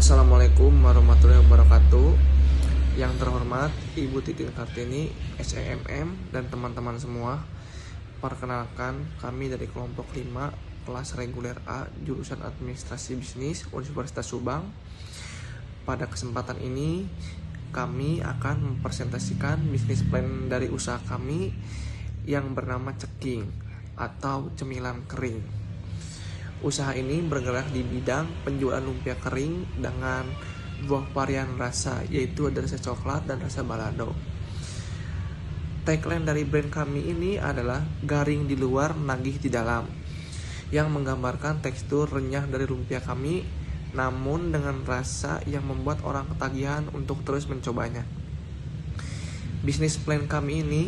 Assalamualaikum warahmatullahi wabarakatuh. Yang terhormat Ibu Titin Kartini, SEMM, dan teman-teman semua. Perkenalkan, kami dari kelompok 5 kelas reguler A jurusan Administrasi Bisnis Universitas Subang. Pada kesempatan ini kami akan mempresentasikan bisnis plan dari usaha kami yang bernama Ceking atau cemilan kering. Usaha ini bergerak di bidang penjualan lumpia kering dengan dua varian rasa, yaitu ada rasa coklat dan rasa balado. Tagline dari brand kami ini adalah garing di luar, nagih di dalam, yang menggambarkan tekstur renyah dari lumpia kami, namun dengan rasa yang membuat orang ketagihan untuk terus mencobanya. Bisnis plan kami ini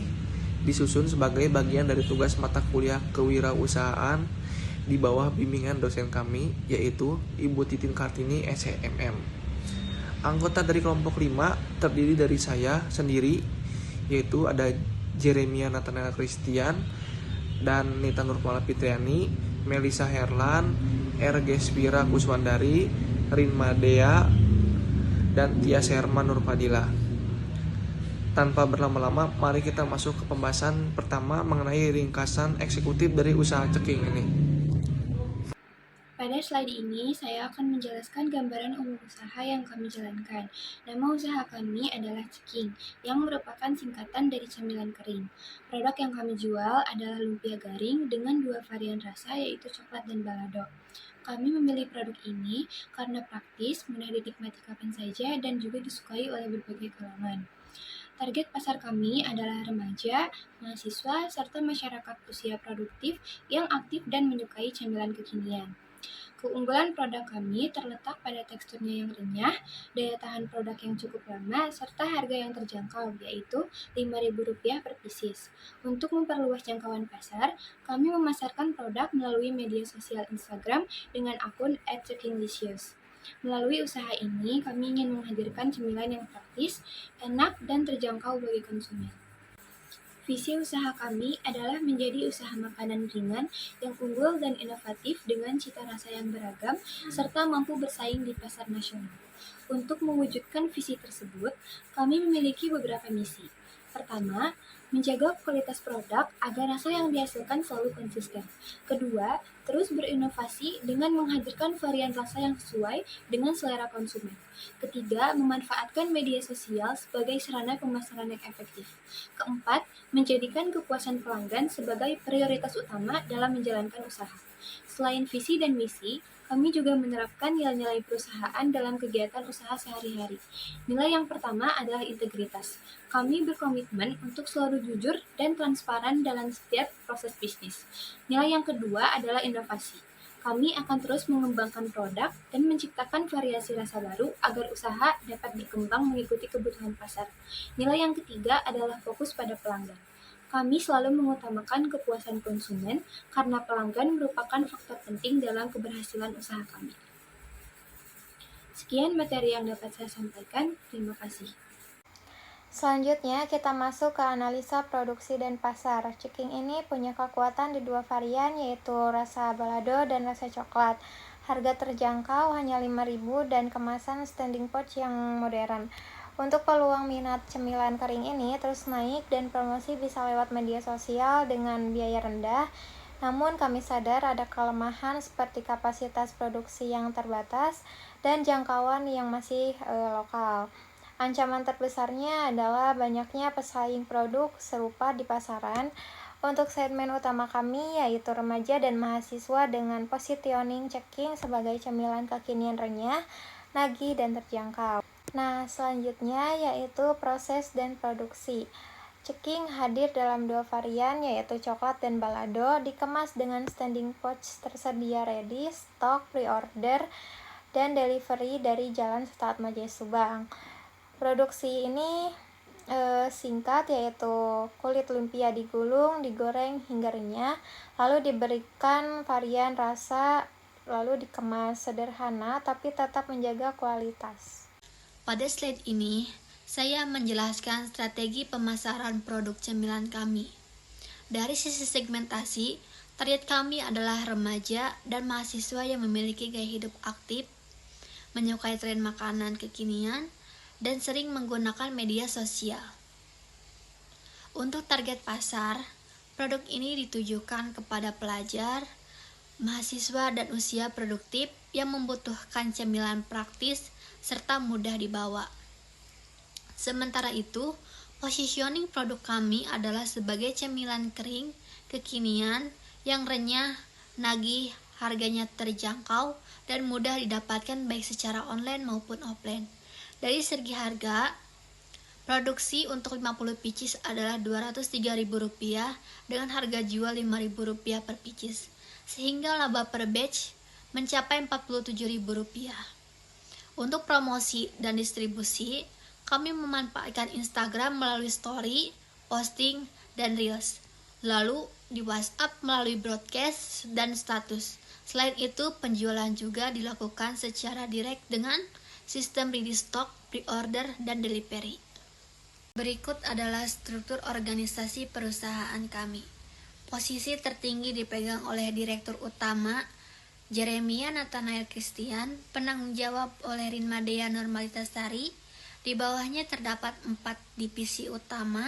disusun sebagai bagian dari tugas mata kuliah kewirausahaan di bawah bimbingan dosen kami, yaitu Ibu Titin Kartini, SEMM. Anggota dari kelompok 5 terdiri dari saya sendiri, yaitu ada Jeremia Nathanael Christian dan Nita Nurmala Fitriani, Melisa Herlan, Ergespira Kuswandari, Rinma Dea, dan Tias Herman Nurfadila. Tanpa berlama-lama, mari kita masuk ke pembahasan pertama mengenai ringkasan eksekutif dari usaha Ceking ini. Pada slide ini, saya akan menjelaskan gambaran umum usaha yang kami jalankan. Nama usaha kami adalah Ceking, yang merupakan singkatan dari cemilan kering. Produk yang kami jual adalah lumpia garing dengan dua varian rasa, yaitu coklat dan balado. Kami memilih produk ini karena praktis, mudah dinikmati kapan saja, dan juga disukai oleh berbagai kalangan. Target pasar kami adalah remaja, mahasiswa, serta masyarakat usia produktif yang aktif dan menyukai cemilan kekinian. Keunggulan produk kami terletak pada teksturnya yang renyah, daya tahan produk yang cukup lama, serta harga yang terjangkau, yaitu Rp5.000 per pieces. Untuk memperluas jangkauan pasar, kami memasarkan produk melalui media sosial Instagram dengan akun @cekinglicious. Melalui usaha ini, kami ingin menghadirkan cemilan yang praktis, enak, dan terjangkau bagi konsumen. Visi usaha kami adalah menjadi usaha makanan ringan yang unggul dan inovatif dengan cita rasa yang beragam serta mampu bersaing di pasar nasional. Untuk mewujudkan visi tersebut, kami memiliki beberapa misi. Pertama, menjaga kualitas produk agar rasa yang dihasilkan selalu konsisten. Kedua, terus berinovasi dengan menghadirkan varian rasa yang sesuai dengan selera konsumen. Ketiga, memanfaatkan media sosial sebagai sarana pemasaran yang efektif. Keempat, menjadikan kepuasan pelanggan sebagai prioritas utama dalam menjalankan usaha. Selain visi dan misi, kami juga menerapkan nilai-nilai perusahaan dalam kegiatan usaha sehari-hari. Nilai yang pertama adalah integritas. Kami berkomitmen untuk selalu jujur dan transparan dalam setiap proses bisnis. Nilai yang kedua adalah inovasi. Kami akan terus mengembangkan produk dan menciptakan variasi rasa baru agar usaha dapat berkembang mengikuti kebutuhan pasar. Nilai yang ketiga adalah fokus pada pelanggan. Kami selalu mengutamakan kepuasan konsumen karena pelanggan merupakan faktor penting dalam keberhasilan usaha kami. Sekian materi yang dapat saya sampaikan. Terima kasih. Selanjutnya kita masuk ke analisa produksi dan pasar. Ceking ini punya kekuatan di dua varian, yaitu rasa balado dan rasa coklat. Harga terjangkau hanya Rp5.000 dan kemasan standing pouch yang modern. Untuk peluang minat cemilan kering ini terus naik dan promosi bisa lewat media sosial dengan biaya rendah. Namun kami sadar ada kelemahan seperti kapasitas produksi yang terbatas dan jangkauan yang masih lokal. Ancaman terbesarnya adalah banyaknya pesaing produk serupa di pasaran. Untuk segmen utama kami yaitu remaja dan mahasiswa dengan positioning Ceking sebagai cemilan kekinian renyah, nagih, dan terjangkau. Nah, selanjutnya yaitu proses dan produksi. Ceking hadir dalam dua varian yaitu coklat dan balado, dikemas dengan standing pouch tersedia ready, stok, pre-order, dan delivery dari Jalan Setaatmajaya Subang. Produksi ini singkat yaitu kulit lumpia digulung, digoreng hingga renyah, lalu diberikan varian rasa, lalu dikemas sederhana tapi tetap menjaga kualitas. Pada slide ini, saya menjelaskan strategi pemasaran produk cemilan kami. Dari sisi segmentasi, target kami adalah remaja dan mahasiswa yang memiliki gaya hidup aktif, menyukai tren makanan kekinian, dan sering menggunakan media sosial. Untuk target pasar, produk ini ditujukan kepada pelajar, mahasiswa, dan usia produktif yang membutuhkan cemilan praktis serta mudah dibawa. Sementara itu, positioning produk kami adalah sebagai cemilan kering kekinian yang renyah, nagih, harganya terjangkau, dan mudah didapatkan baik secara online maupun offline. Dari segi harga, produksi untuk 50 pieces adalah Rp203.000 dengan harga jual Rp5.000 per pieces, sehingga laba per batch mencapai Rp47.000. Untuk promosi dan distribusi, kami memanfaatkan Instagram melalui story, posting, dan reels. Lalu di WhatsApp melalui broadcast dan status. Selain itu, penjualan juga dilakukan secara direct dengan sistem ready stock, pre-order, dan delivery. Berikut adalah struktur organisasi perusahaan kami. Posisi tertinggi dipegang oleh Direktur Utama Jeremia Nathanael Christian, penanggung jawab oleh Rinma Dea Normalitasari. Di bawahnya terdapat 4 divisi utama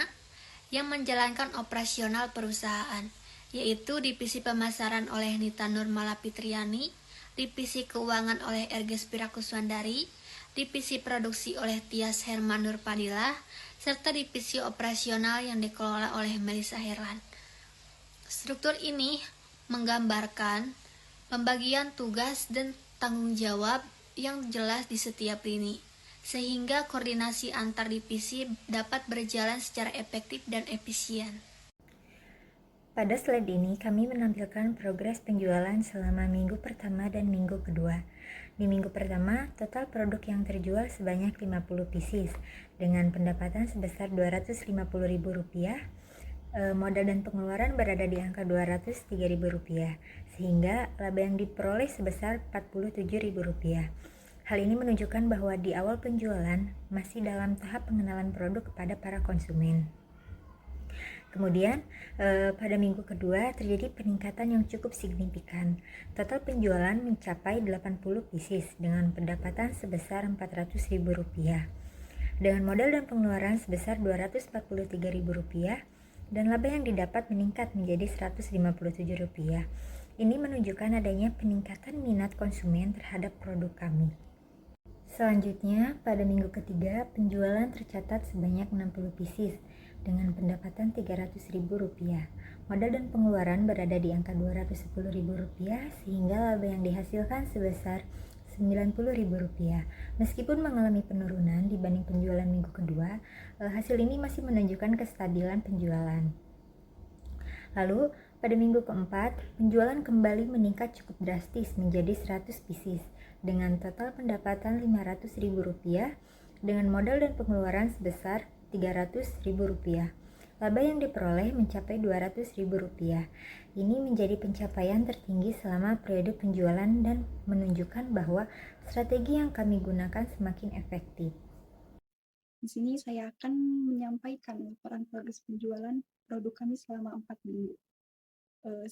yang menjalankan operasional perusahaan, yaitu Divisi Pemasaran oleh Nita Nurmala Fitriani, Divisi Keuangan oleh Erges Pirakuswandari, Divisi Produksi oleh Tias Herman Nurpadilla, serta Divisi Operasional yang dikelola oleh Melissa Herlan. Struktur ini menggambarkan pembagian tugas dan tanggung jawab yang jelas di setiap lini, sehingga koordinasi antar divisi dapat berjalan secara efektif dan efisien. Pada slide ini, kami menampilkan progres penjualan selama minggu pertama dan minggu kedua. Di minggu pertama, total produk yang terjual sebanyak 50 pieces, dengan pendapatan sebesar Rp250.000. Modal dan pengeluaran berada di angka Rp203.000, sehingga laba yang diperoleh sebesar Rp47.000. Hal ini menunjukkan bahwa di awal penjualan masih dalam tahap pengenalan produk kepada para konsumen. Kemudian, pada minggu kedua terjadi peningkatan yang cukup signifikan. Total penjualan mencapai 80 pieces dengan pendapatan sebesar Rp400.000. Dengan modal dan pengeluaran sebesar Rp243.000 dan laba yang didapat meningkat menjadi Rp157. Ini menunjukkan adanya peningkatan minat konsumen terhadap produk kami. Selanjutnya, pada minggu ketiga, penjualan tercatat sebanyak 60 pieces dengan pendapatan Rp300.000. Modal dan pengeluaran berada di angka Rp210.000 sehingga laba yang dihasilkan sebesar Rp90.000. Meskipun mengalami penurunan dibanding penjualan minggu kedua, hasil ini masih menunjukkan kestabilan penjualan. Lalu, pada minggu keempat, penjualan kembali meningkat cukup drastis menjadi 100 pieces dengan total pendapatan Rp500.000 dengan modal dan pengeluaran sebesar Rp300.000. Laba yang diperoleh mencapai Rp200.000. Ini menjadi pencapaian tertinggi selama periode penjualan dan menunjukkan bahwa strategi yang kami gunakan semakin efektif. Di sini saya akan menyampaikan laporan progres penjualan produk kami selama 4 minggu.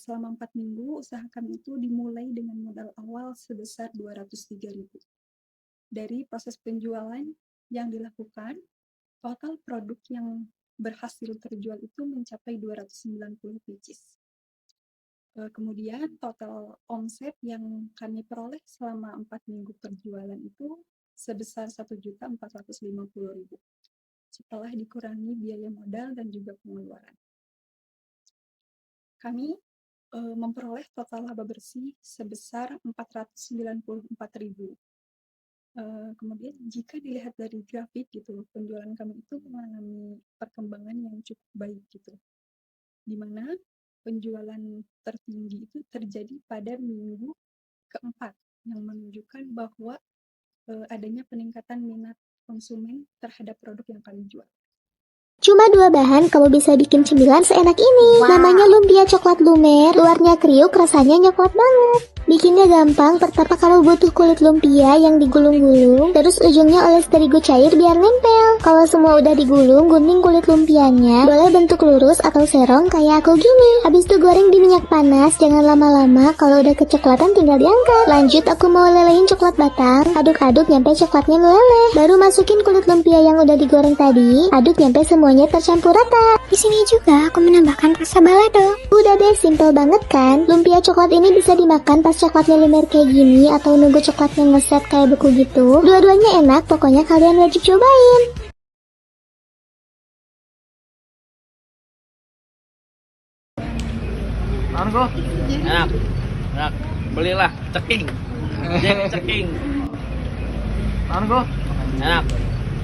Selama 4 minggu, usaha kami itu dimulai dengan modal awal sebesar Rp203.000. Dari proses penjualan yang dilakukan, total produk yang berhasil terjual itu mencapai 290 pieces. Kemudian total omset yang kami peroleh selama 4 minggu perjualan itu sebesar Rp1.450.000 setelah dikurangi biaya modal dan juga pengeluaran. Kami memperoleh total laba bersih sebesar Rp494.000. Kemudian jika dilihat dari grafik gitu, penjualan kami itu mengalami perkembangan yang cukup baik gitu, di mana penjualan tertinggi itu terjadi pada minggu keempat yang menunjukkan bahwa adanya peningkatan minat konsumen terhadap produk yang kami jual. Cuma 2 bahan kamu bisa bikin cemilan seenak ini. Namanya lumpia coklat lumer, luarnya kriuk, rasanya coklat banget. Bikinnya gampang, pertama kamu butuh kulit lumpia yang digulung-gulung, terus ujungnya oles terigu cair biar nempel. Kalau semua udah digulung, gunting kulit lumpianya, boleh bentuk lurus atau serong kayak aku gini. Habis itu goreng di minyak panas, jangan lama-lama, kalau udah kecoklatan tinggal diangkat. Lanjut aku mau lelehin coklat batang, aduk-aduk nyampe coklatnya meleleh. Baru masukin kulit lumpia yang udah digoreng tadi, aduk nyampe semuanya tercampur rata. Di sini juga aku menambahkan rasa balado. Udah deh, simple banget kan? Lumpia coklat ini bisa dimakan pas coklatnya lumer kayak gini atau nunggu coklatnya ngeset kayak beku gitu. Dua-duanya enak, pokoknya kalian wajib cobain. Manggo enak, enak. Belilah ceking, ceking. Manggo enak,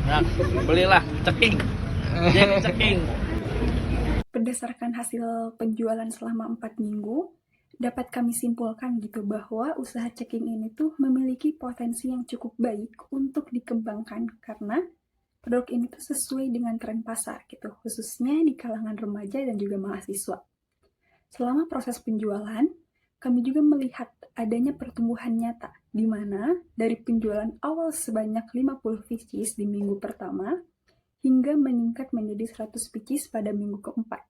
enak. Belilah ceking, ceking. Berdasarkan hasil penjualan selama 4 minggu, dapat kami simpulkan gitu bahwa usaha ceking ini tuh memiliki potensi yang cukup baik untuk dikembangkan karena produk ini tuh sesuai dengan tren pasar gitu, khususnya di kalangan remaja dan juga mahasiswa. Selama proses penjualan, kami juga melihat adanya pertumbuhan nyata, di mana dari penjualan awal sebanyak 50 pieces di minggu pertama, hingga meningkat menjadi 100 pieces pada minggu keempat.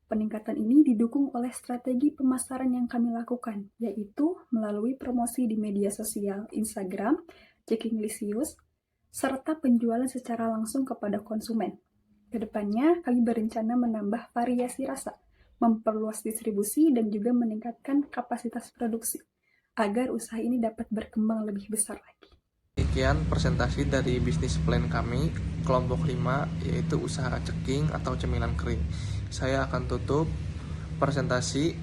Peningkatan ini didukung oleh strategi pemasaran yang kami lakukan, yaitu melalui promosi di media sosial Instagram, Cekinglisius, serta penjualan secara langsung kepada konsumen. Kedepannya, kami berencana menambah variasi rasa, memperluas distribusi, dan juga meningkatkan kapasitas produksi, agar usaha ini dapat berkembang lebih besar lagi. Sekian presentasi dari bisnis plan kami, kelompok 5, yaitu usaha ceking atau cemilan kering. Saya akan tutup presentasi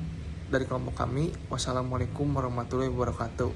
dari kelompok kami. Wassalamualaikum warahmatullahi wabarakatuh.